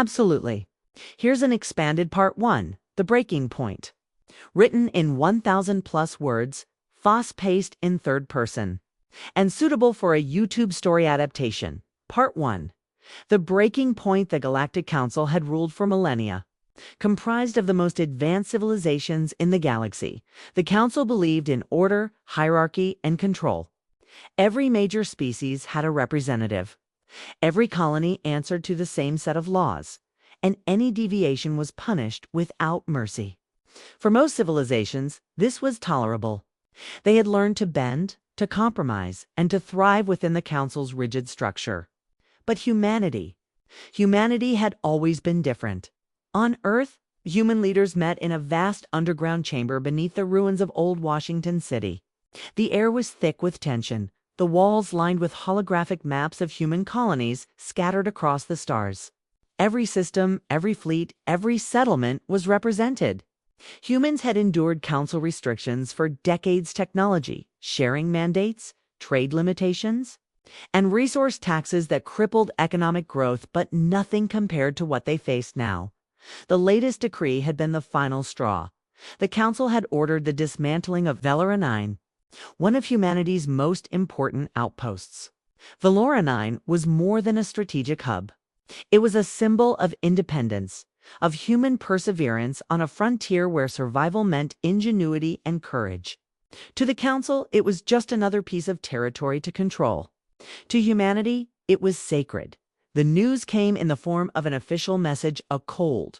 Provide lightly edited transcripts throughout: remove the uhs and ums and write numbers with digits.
Absolutely. Here's an expanded Part 1, The Breaking Point. Written in 1,000 plus words, fast-paced in third person, and suitable for a YouTube story adaptation. Part 1. The breaking point. The Galactic Council had ruled for millennia. Comprised of the most advanced civilizations in the galaxy, the Council believed in order, hierarchy, and control. Every major species had a representative. Every colony answered to the same set of laws, and any deviation was punished without mercy. For most civilizations, this was tolerable. They had learned to bend, to compromise, and to thrive within the Council's rigid structure. But humanity had always been different. On Earth, human leaders met in a vast underground chamber beneath the ruins of old Washington City. The air was thick with tension, the walls lined with holographic maps of human colonies scattered across the stars. Every system, every fleet, every settlement was represented. Humans had endured Council restrictions for decades: technology, sharing mandates, trade limitations, and resource taxes that crippled economic growth, but nothing compared to what they faced now. The latest decree had been the final straw. The Council had ordered the dismantling of Valora-9, one of humanity's most important outposts. Valora-9 was more than a strategic hub. It was a symbol of independence, of human perseverance on a frontier where survival meant ingenuity and courage. To the Council, it was just another piece of territory to control. To humanity, it was sacred. The news came in the form of an official message, a cold,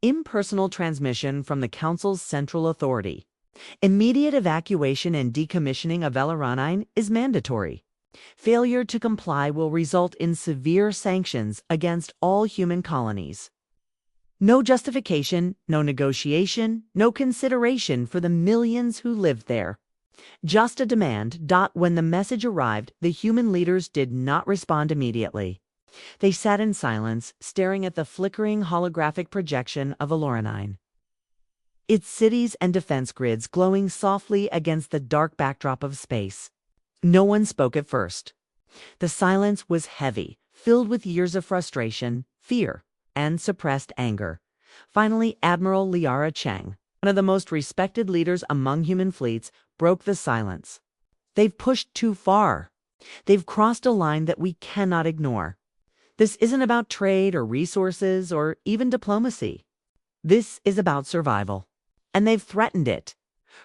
impersonal transmission from the Council's central authority. Immediate evacuation and decommissioning of Valora-9 is mandatory. Failure to comply will result in severe sanctions against all human colonies. No justification, no negotiation, no consideration for the millions who lived there. Just a demand. When the message arrived, the human leaders did not respond immediately. They sat in silence, staring at the flickering holographic projection of Valora-9. Its cities and defense grids glowing softly against the dark backdrop of space. No one spoke at first. The silence was heavy, filled with years of frustration, fear, and suppressed anger. Finally, Admiral Liara Cheng, one of the most respected leaders among human fleets, broke the silence. They've pushed too far. They've crossed a line that we cannot ignore. This isn't about trade or resources or even diplomacy. This is about survival. And they've threatened it.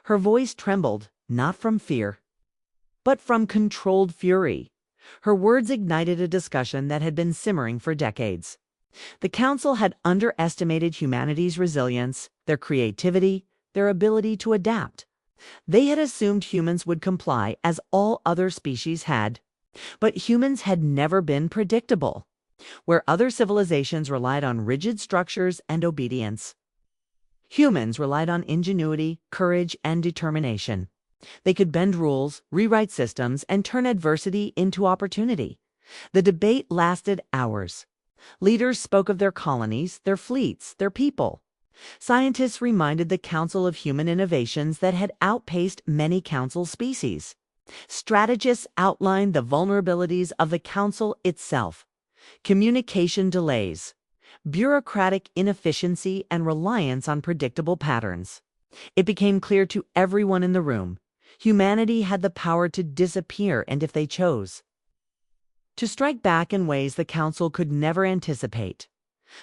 Her voice trembled, not from fear, but from controlled fury. Her words ignited a discussion that had been simmering for decades. The Council had underestimated humanity's resilience, their creativity, their ability to adapt. They had assumed humans would comply as all other species had. But humans had never been predictable. Where other civilizations relied on rigid structures and obedience, humans relied on ingenuity, courage, and determination. They could bend rules, rewrite systems, and turn adversity into opportunity. The debate lasted hours. Leaders spoke of their colonies, their fleets, their people. Scientists reminded the Council of human innovations that had outpaced many Council species. Strategists outlined the vulnerabilities of the Council itself. Communication delays, bureaucratic inefficiency, and reliance on predictable patterns. It became clear to everyone in the room, humanity had the power to disappear, and if they chose, to strike back in ways the Council could never anticipate.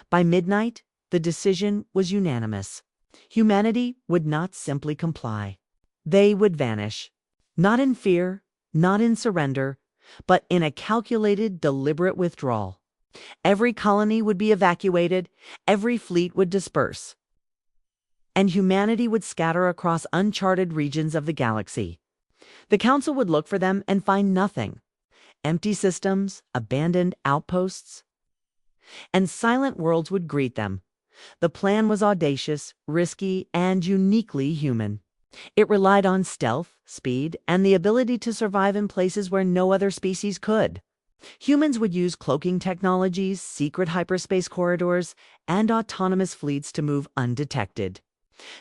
By midnight, the decision was unanimous. Humanity would not simply comply. They would vanish. Not in fear, not in surrender, but in a calculated, deliberate withdrawal. Every colony would be evacuated, every fleet would disperse, and humanity would scatter across uncharted regions of the galaxy. The Council would look for them and find nothing. Empty systems, abandoned outposts, and silent worlds would greet them. The plan was audacious, risky, and uniquely human. It relied on stealth, speed, and the ability to survive in places where no other species could. Humans would use cloaking technologies, secret hyperspace corridors, and autonomous fleets to move undetected.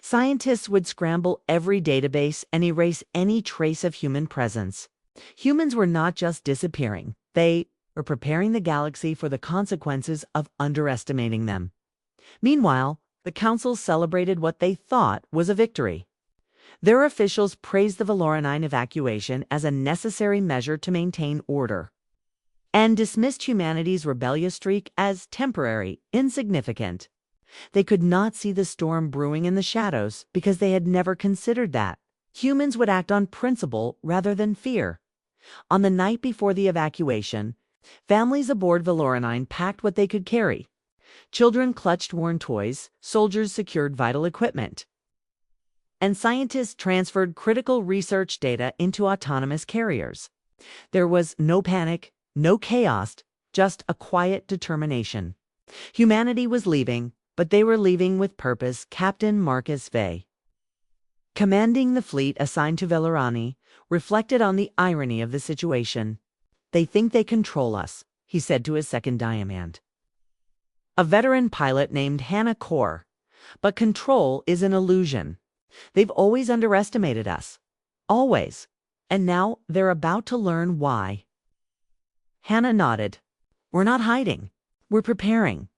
Scientists would scramble every database and erase any trace of human presence. Humans were not just disappearing. They or preparing the galaxy for the consequences of underestimating them. Meanwhile, the council celebrated what they thought was a victory. Their officials praised the Valoranine evacuation as a necessary measure to maintain order, and dismissed humanity's rebellious streak as temporary, insignificant. They could not see the storm brewing in the shadows because they had never considered that humans would act on principle rather than fear. On the night before the evacuation, families aboard Valoranine packed what they could carry. Children clutched worn toys, soldiers secured vital equipment, and scientists transferred critical research data into autonomous carriers. There was no panic, no chaos, just a quiet determination. Humanity was leaving, but they were leaving with purpose. Captain Marcus Vey, commanding the fleet assigned to Velarani, reflected on the irony of the situation. "They think they control us," he said to his second diamond, a veteran pilot named Hannah Core. "But control is an illusion. They've always underestimated us. Always. And now they're about to learn why." Hannah nodded. "We're not hiding. We're preparing.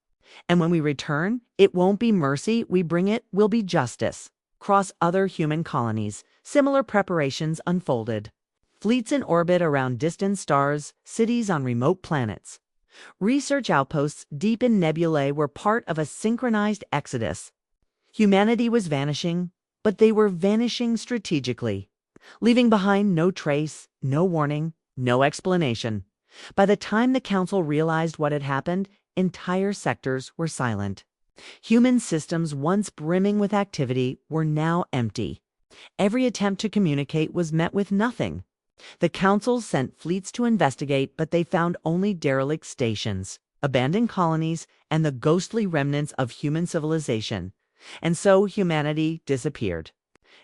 And when we return, it won't be mercy we bring, it will be justice." Across other human colonies, similar preparations unfolded. Fleets in orbit around distant stars, cities on remote planets. Research outposts deep in nebulae were part of a synchronized exodus. Humanity was vanishing, but they were vanishing strategically, leaving behind no trace, no warning, no explanation. By the time the Council realized what had happened, entire sectors were silent. Human systems, once brimming with activity, were now empty. Every attempt to communicate was met with nothing. The Council sent fleets to investigate, but they found only derelict stations, abandoned colonies, and the ghostly remnants of human civilization. And so humanity disappeared.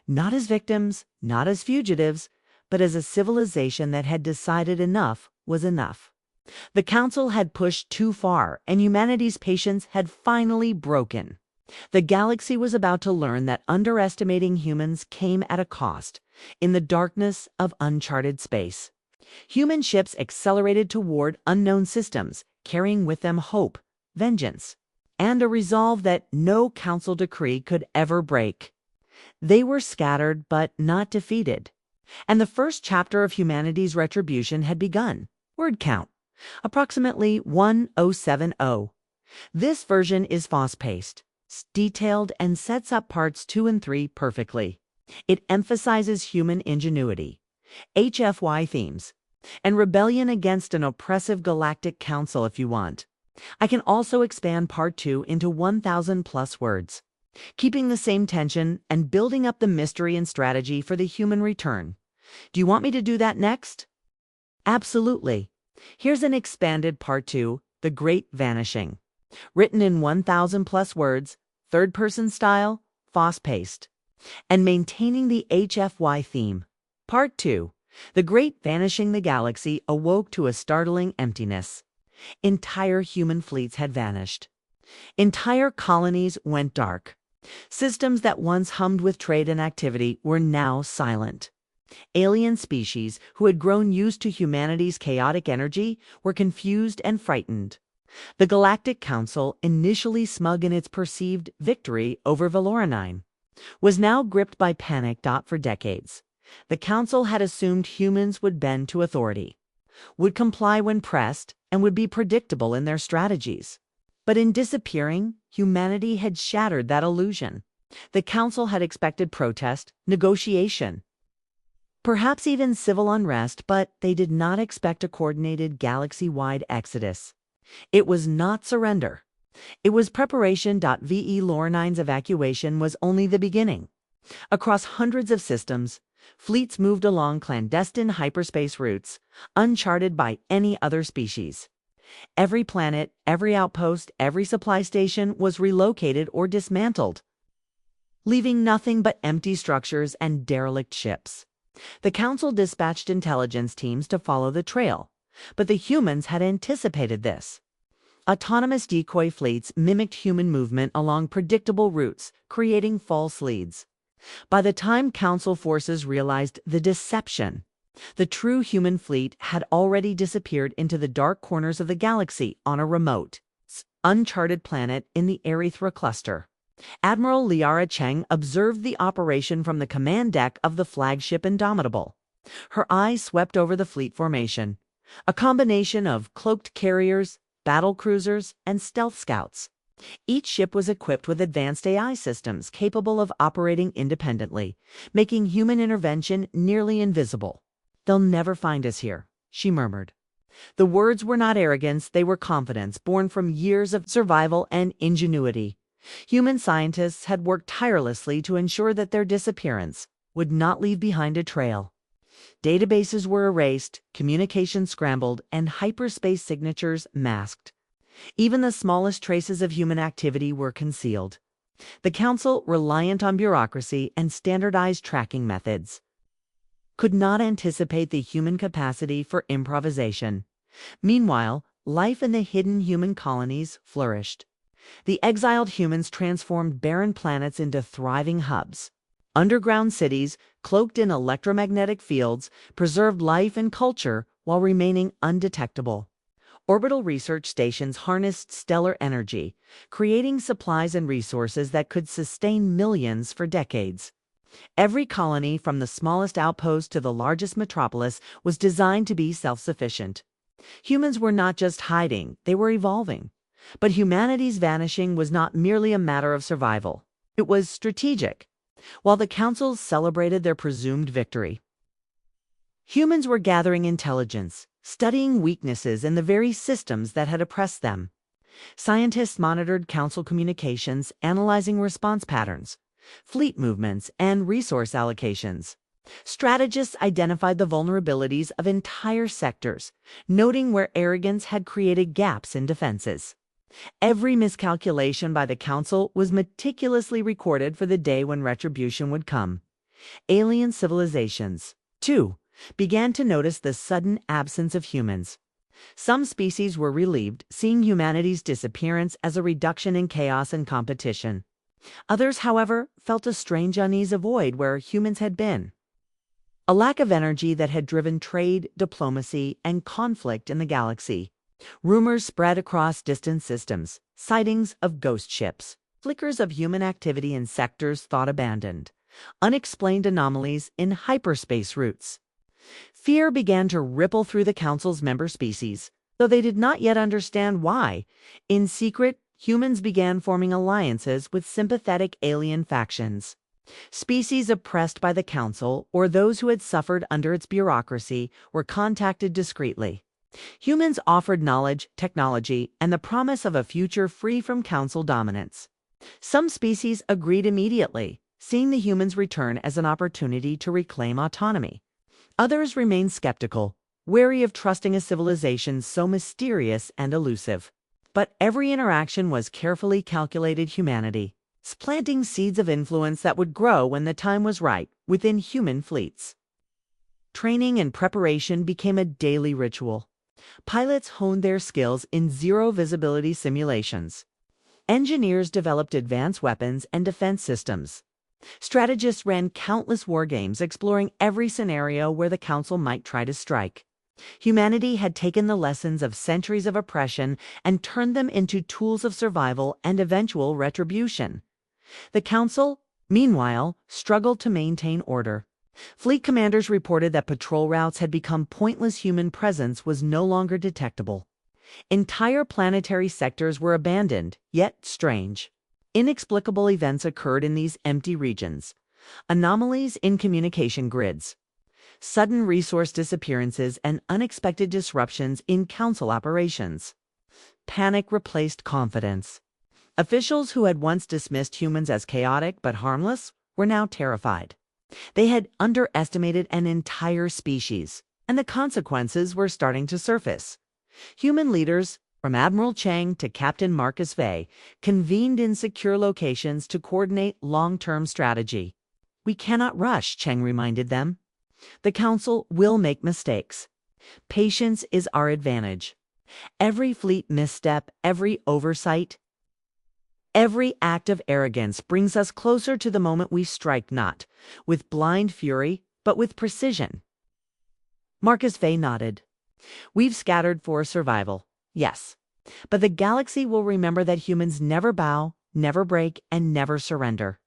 Not as victims, not as fugitives, but as a civilization that had decided enough was enough. The Council had pushed too far, and humanity's patience had finally broken. The galaxy was about to learn that underestimating humans came at a cost. In the darkness of uncharted space, human ships accelerated toward unknown systems, carrying with them hope, vengeance, and a resolve that no Council decree could ever break. They were scattered but not defeated, and the first chapter of humanity's retribution had begun. Word count: approximately 1070. This version is fast-paced, detailed, and sets up parts 2 and 3 perfectly. It emphasizes human ingenuity, HFY themes, and rebellion against an oppressive galactic council if you want. I can also expand part 2 into 1,000+ words, keeping the same tension and building up the mystery and strategy for the human return. Do you want me to do that next? Absolutely. Here's an expanded part 2, The Great Vanishing. Written in 1,000+ words, third-person style, fast-paced, and maintaining the HFY theme. Part 2. The Great Vanishing. The galaxy awoke to a startling emptiness. Entire human fleets had vanished. Entire colonies went dark. Systems that once hummed with trade and activity were now silent. Alien species who had grown used to humanity's chaotic energy were confused and frightened. The Galactic Council, initially smug in its perceived victory over Valoranine, was now gripped by panic. For decades, the Council had assumed humans would bend to authority, would comply when pressed, and would be predictable in their strategies. But in disappearing, humanity had shattered that illusion. The Council had expected protest, negotiation, perhaps even civil unrest, but they did not expect a coordinated galaxy-wide exodus. It was not surrender. It was preparation. Velaranine's evacuation was only the beginning. Across hundreds of systems, fleets moved along clandestine hyperspace routes, uncharted by any other species. Every planet, every outpost, every supply station was relocated or dismantled, leaving nothing but empty structures and derelict ships. The Council dispatched intelligence teams to follow the trail, but the humans had anticipated this. Autonomous decoy fleets mimicked human movement along predictable routes, creating false leads. By the time Council forces realized the deception, The true human fleet had already disappeared into the dark corners of the galaxy on a remote, uncharted planet in the Erythra cluster. Admiral Liara Cheng observed the operation from the command deck of the flagship Indomitable. Her eyes swept over the fleet formation, a combination of cloaked carriers, battle cruisers, and stealth scouts. Each ship was equipped with advanced AI systems capable of operating independently, making human intervention nearly invisible. "They'll never find us here," she murmured. The words were not arrogance, they were confidence, born from years of survival and ingenuity. Human scientists had worked tirelessly to ensure that their disappearance would not leave behind a trail. Databases were erased, communication scrambled, and hyperspace signatures masked. Even the smallest traces of human activity were concealed. The Council, reliant on bureaucracy and standardized tracking methods, could not anticipate the human capacity for improvisation. Meanwhile, life in the hidden human colonies flourished. The exiled humans transformed barren planets into thriving hubs. Underground cities, cloaked in electromagnetic fields, preserved life and culture while remaining undetectable. Orbital research stations harnessed stellar energy, creating supplies and resources that could sustain millions for decades. Every colony, from the smallest outpost to the largest metropolis, was designed to be self-sufficient. Humans were not just hiding, they were evolving. But humanity's vanishing was not merely a matter of survival. It was strategic. While the councils celebrated their presumed victory, humans were gathering intelligence, studying weaknesses in the very systems that had oppressed them. Scientists monitored council communications, analyzing response patterns, fleet movements, and resource allocations. Strategists identified the vulnerabilities of entire sectors, noting where arrogance had created gaps in defenses. Every miscalculation by the Council was meticulously recorded for the day when Retribution would come. Alien civilizations, too, began to notice the sudden absence of humans. Some species were relieved, seeing humanity's disappearance as a reduction in chaos and competition. Others, however, felt a strange unease of void where humans had been. A lack of energy that had driven trade, diplomacy, and conflict in the galaxy. Rumors spread across distant systems, sightings of ghost ships, flickers of human activity in sectors thought abandoned, unexplained anomalies in hyperspace routes. Fear began to ripple through the Council's member species, though they did not yet understand why. In secret, humans began forming alliances with sympathetic alien factions. Species oppressed by the Council, or those who had suffered under its bureaucracy, were contacted discreetly. Humans offered knowledge, technology, and the promise of a future free from Council dominance. Some species agreed immediately, seeing the humans' return as an opportunity to reclaim autonomy. Others remained skeptical, wary of trusting a civilization so mysterious and elusive. But every interaction was carefully calculated humanity, planting seeds of influence that would grow when the time was right within human fleets. Training and preparation became a daily ritual. Pilots honed their skills in zero-visibility simulations. Engineers developed advanced weapons and defense systems. Strategists ran countless war games, exploring every scenario where the Council might try to strike. Humanity had taken the lessons of centuries of oppression and turned them into tools of survival and eventual retribution. The Council, meanwhile, struggled to maintain order. Fleet commanders reported that patrol routes had become pointless. Human presence was no longer detectable. Entire planetary sectors were abandoned, yet strange. Inexplicable events occurred in these empty regions. Anomalies in communication grids, sudden resource disappearances, and unexpected disruptions in Council operations. Panic replaced confidence. Officials who had once dismissed humans as chaotic but harmless were now terrified. They had underestimated an entire species, and the consequences were starting to surface. Human leaders, from Admiral Chang to Captain Marcus Vey, convened in secure locations to coordinate long-term strategy. "We cannot rush," Chang reminded them. "The Council will make mistakes. Patience is our advantage. Every fleet misstep, every oversight, every act of arrogance brings us closer to the moment we strike, not with blind fury, but with precision." Marcus Fay nodded. We've scattered for survival, yes. But the galaxy will remember that humans never bow, never break, and never surrender.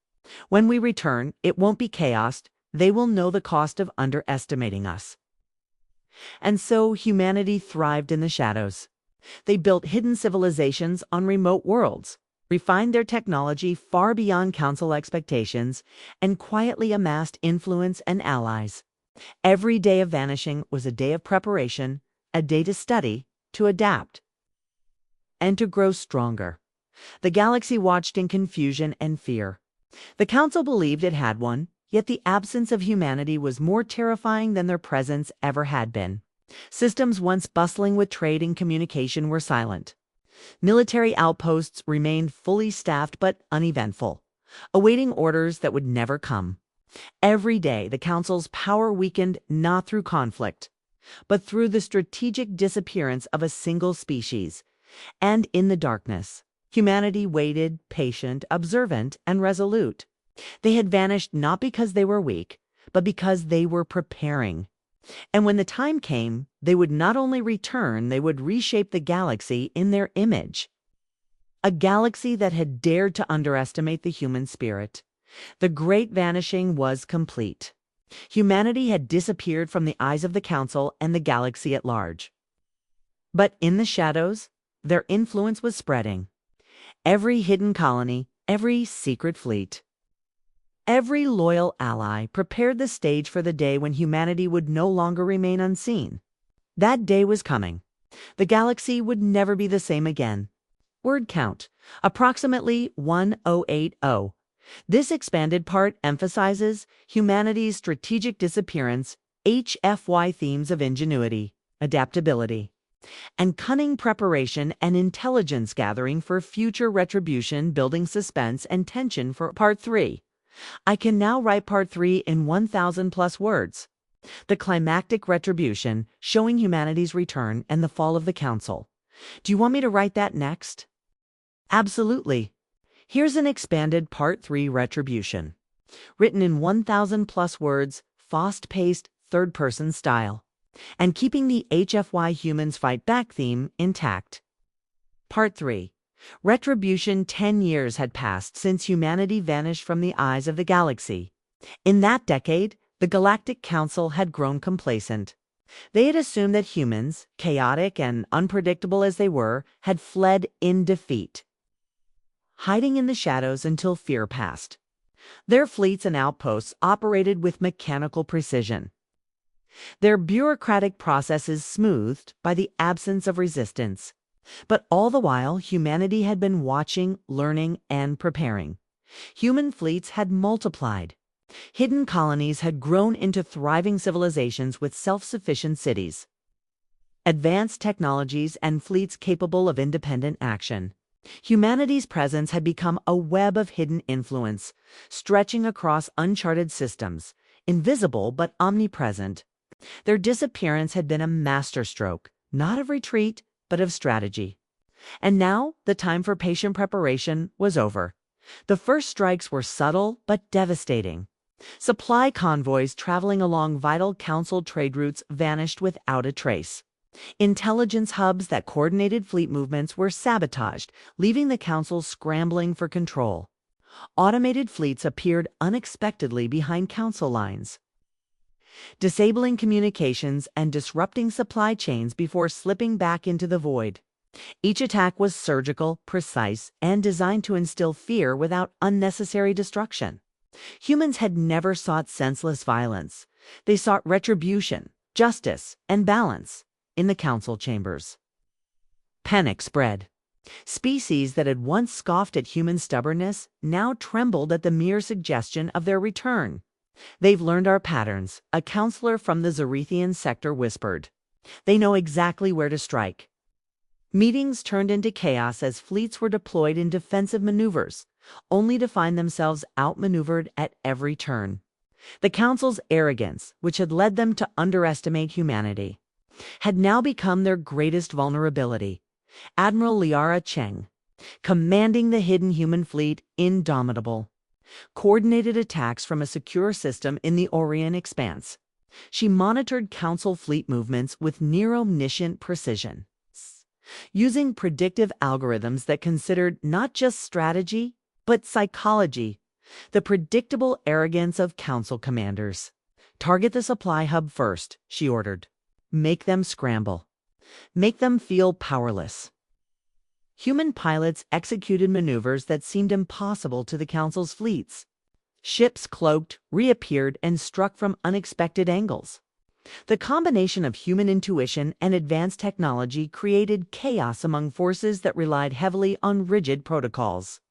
When we return, it won't be chaos. They will know the cost of underestimating us. And so humanity thrived in the shadows. They built hidden civilizations on remote worlds, refined their technology far beyond council expectations, and quietly amassed influence and allies. Every day of vanishing was a day of preparation, a day to study, to adapt, and to grow stronger. The galaxy watched in confusion and fear. The council believed it had one, yet the absence of humanity was more terrifying than their presence ever had been. Systems once bustling with trade and communication were silent. Military outposts remained fully staffed but uneventful, awaiting orders that would never come. Every day, the council's power weakened not through conflict, but through the strategic disappearance of a single species. And in the darkness, humanity waited, patient, observant, and resolute. They had vanished not because they were weak, but because they were preparing. And when the time came, they would not only return, they would reshape the galaxy in their image. A galaxy that had dared to underestimate the human spirit. The Great Vanishing was complete. Humanity had disappeared from the eyes of the Council and the galaxy at large. But in the shadows, their influence was spreading. Every hidden colony, every secret fleet, every loyal ally prepared the stage for the day when humanity would no longer remain unseen. That day was coming. The galaxy would never be the same again. Word count, approximately 1080. This expanded part emphasizes humanity's strategic disappearance, HFY themes of ingenuity, adaptability, and cunning preparation and intelligence gathering for future retribution, building suspense and tension for Part 3. I can now write Part 3 in 1,000 plus words. The climactic retribution, showing humanity's return and the fall of the Council. Do you want me to write that next? Absolutely. Here's an expanded Part 3 Retribution, written in 1,000 plus words, fast-paced, third-person style, and keeping the HFY Humans Fight Back theme intact. Part 3. Retribution. 10 years had passed since humanity vanished from the eyes of the galaxy. In that decade, the Galactic Council had grown complacent. They had assumed that humans, chaotic and unpredictable as they were, had fled in defeat, hiding in the shadows until fear passed. Their fleets and outposts operated with mechanical precision, their bureaucratic processes smoothed by the absence of resistance. But all the while, humanity had been watching, learning, and preparing. Human fleets had multiplied. Hidden colonies had grown into thriving civilizations with self-sufficient cities, advanced technologies, and fleets capable of independent action. Humanity's presence had become a web of hidden influence, stretching across uncharted systems, invisible but omnipresent. Their disappearance had been a masterstroke, not of retreat, but of strategy. And now the time for patient preparation was over. The first strikes were subtle but devastating. Supply convoys traveling along vital Council trade routes vanished without a trace. Intelligence hubs that coordinated fleet movements were sabotaged, leaving the Council scrambling for control. Automated fleets appeared unexpectedly behind Council lines, disabling communications and disrupting supply chains before slipping back into the void. Each attack was surgical, precise, and designed to instill fear without unnecessary destruction. Humans had never sought senseless violence. They sought retribution, justice, and balance in the Council chambers. Panic spread. Species that had once scoffed at human stubbornness now trembled at the mere suggestion of their return. "They've learned our patterns," a counselor from the Zerethian sector whispered. "They know exactly where to strike." Meetings turned into chaos as fleets were deployed in defensive maneuvers, only to find themselves outmaneuvered at every turn. The Council's arrogance, which had led them to underestimate humanity, had now become their greatest vulnerability. Admiral Liara Cheng, commanding the hidden human fleet, indomitable, coordinated attacks from a secure system in the Orion Expanse. She monitored Council fleet movements with near-omniscient precision, using predictive algorithms that considered not just strategy, but psychology, the predictable arrogance of Council commanders. Target the supply hub first, she ordered. Make them scramble. Make them feel powerless. Human pilots executed maneuvers that seemed impossible to the Council's fleets. Ships cloaked, reappeared, and struck from unexpected angles. The combination of human intuition and advanced technology created chaos among forces that relied heavily on rigid protocols.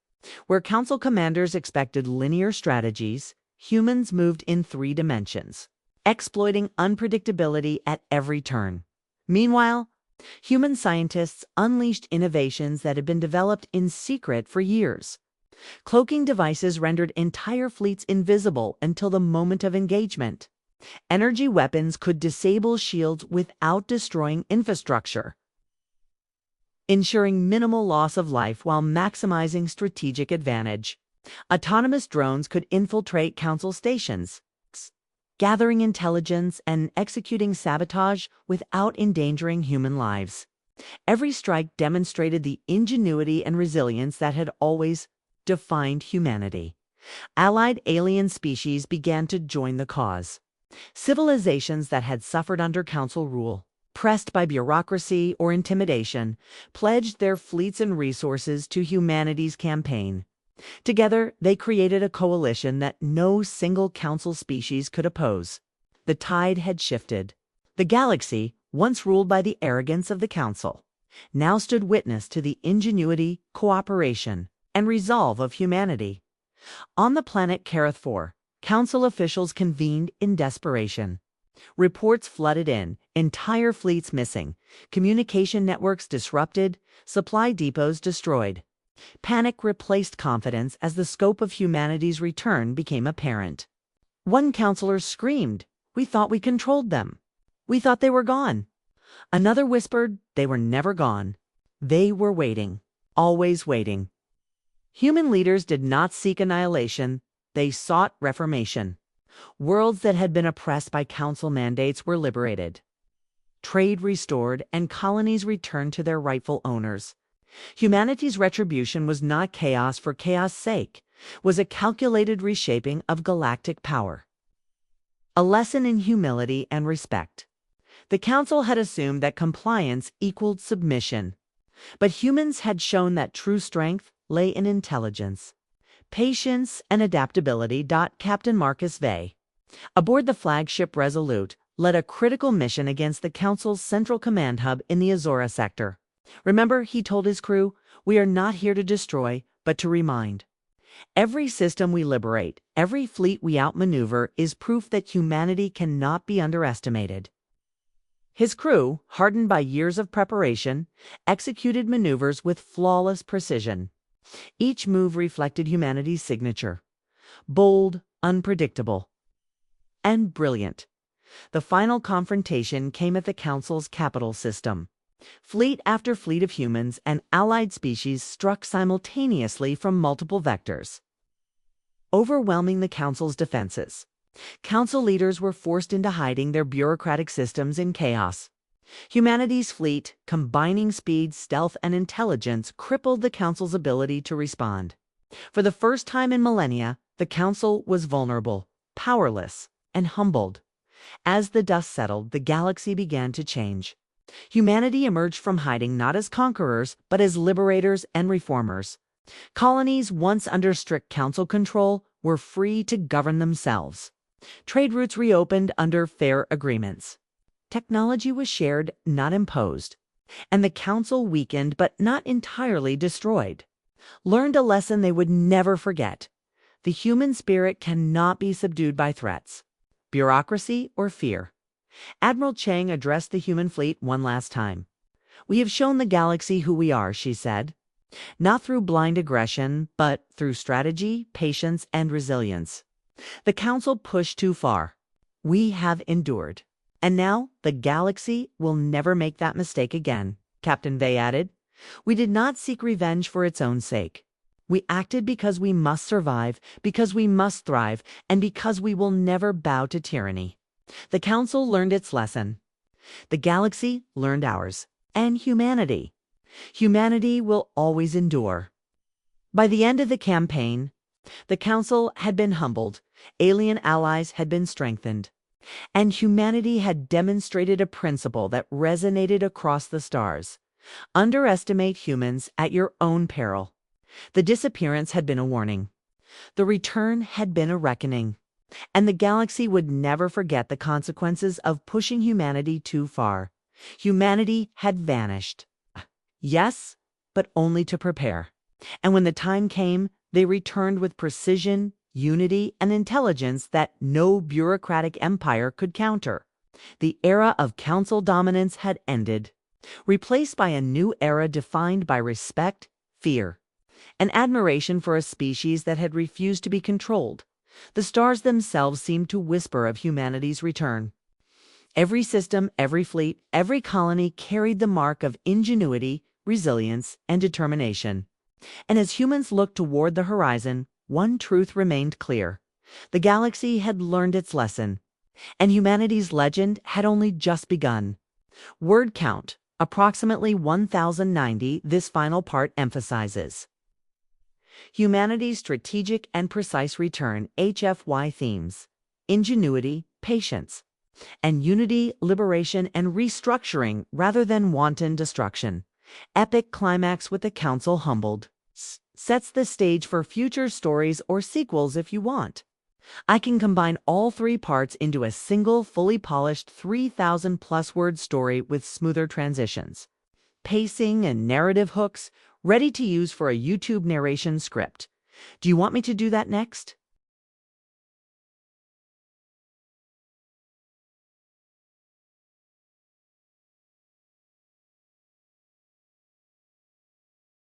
Where Council commanders expected linear strategies, humans moved in 3 dimensions, exploiting unpredictability at every turn. Meanwhile, human scientists unleashed innovations that had been developed in secret for years. Cloaking devices rendered entire fleets invisible until the moment of engagement. Energy weapons could disable shields without destroying infrastructure, ensuring minimal loss of life while maximizing strategic advantage. Autonomous drones could infiltrate Council stations, gathering intelligence and executing sabotage without endangering human lives. Every strike demonstrated the ingenuity and resilience that had always defined humanity. Allied alien species began to join the cause. Civilizations that had suffered under Council rule, pressed by bureaucracy or intimidation, pledged their fleets and resources to humanity's campaign. Together, they created a coalition that no single Council species could oppose. The tide had shifted. The galaxy, once ruled by the arrogance of the Council, now stood witness to the ingenuity, cooperation, and resolve of humanity. On the planet Kareth 4, Council officials convened in desperation. Reports flooded in, entire fleets missing, communication networks disrupted, supply depots destroyed. Panic replaced confidence as the scope of humanity's return became apparent. One counselor screamed, "We thought we controlled them. We thought they were gone." Another whispered, "They were never gone. They were waiting, always waiting." Human leaders did not seek annihilation, they sought reformation. Worlds that had been oppressed by Council mandates were liberated. Trade restored, and colonies returned to their rightful owners. Humanity's retribution was not chaos for chaos' sake, was a calculated reshaping of galactic power. A lesson in humility and respect. The Council had assumed that compliance equaled submission, but humans had shown that true strength lay in intelligence, patience, and adaptability. Captain Marcus Vey, aboard the flagship Resolute, led a critical mission against the Council's central command hub in the Azora sector. Remember, he told his crew, "We are not here to destroy, but to remind. Every system we liberate, every fleet we outmaneuver is proof that humanity cannot be underestimated." His crew, hardened by years of preparation, executed maneuvers with flawless precision. Each move reflected humanity's signature: bold, unpredictable, and brilliant. The final confrontation came at the Council's capital system. Fleet after fleet of humans and allied species struck simultaneously from multiple vectors, overwhelming the Council's defenses. Council leaders were forced into hiding their bureaucratic systems in chaos. Humanity's fleet, combining speed, stealth, and intelligence, crippled the Council's ability to respond. For the first time in millennia, the Council was vulnerable, powerless, and humbled. As the dust settled, the galaxy began to change. Humanity emerged from hiding not as conquerors, but as liberators and reformers. Colonies, once under strict Council control, were free to govern themselves. Trade routes reopened under fair agreements. Technology was shared, not imposed. And the Council, weakened but not entirely destroyed, learned a lesson they would never forget. The human spirit cannot be subdued by threats, bureaucracy, or fear. Admiral Chang addressed the human fleet one last time. "We have shown the galaxy who we are," she said. "Not through blind aggression, but through strategy, patience, and resilience. The Council pushed too far. We have endured. And now the galaxy will never make that mistake again," Captain Vey added. "We did not seek revenge for its own sake. We acted because we must survive, because we must thrive, and because we will never bow to tyranny." The Council learned its lesson. The galaxy learned ours. And humanity. Humanity will always endure. By the end of the campaign, the Council had been humbled, alien allies had been strengthened, and humanity had demonstrated a principle that resonated across the stars. Underestimate humans at your own peril. The disappearance had been a warning. The return had been a reckoning. And the galaxy would never forget the consequences of pushing humanity too far. Humanity had vanished. Yes, but only to prepare. And when the time came, they returned with precision, unity, and intelligence that no bureaucratic empire could counter. The era of council dominance had ended, replaced by a new era defined by respect, fear, and admiration for a species that had refused to be controlled. The stars themselves seemed to whisper of humanity's return. Every system, every fleet, every colony carried the mark of ingenuity, resilience, and determination. And as humans looked toward the horizon, one truth remained clear. The galaxy had learned its lesson, and humanity's legend had only just begun. Word count, approximately 1090, this final part emphasizes. Humanity's strategic and precise return, HFY themes, ingenuity, patience, and unity, liberation, and restructuring rather than wanton destruction. Epic climax with the Council humbled. Sets the stage for future stories or sequels if you want. I can combine all three parts into a single, fully polished 3,000+ word story with smoother transitions, pacing, and narrative hooks, ready to use for a YouTube narration script. Do you want me to do that next?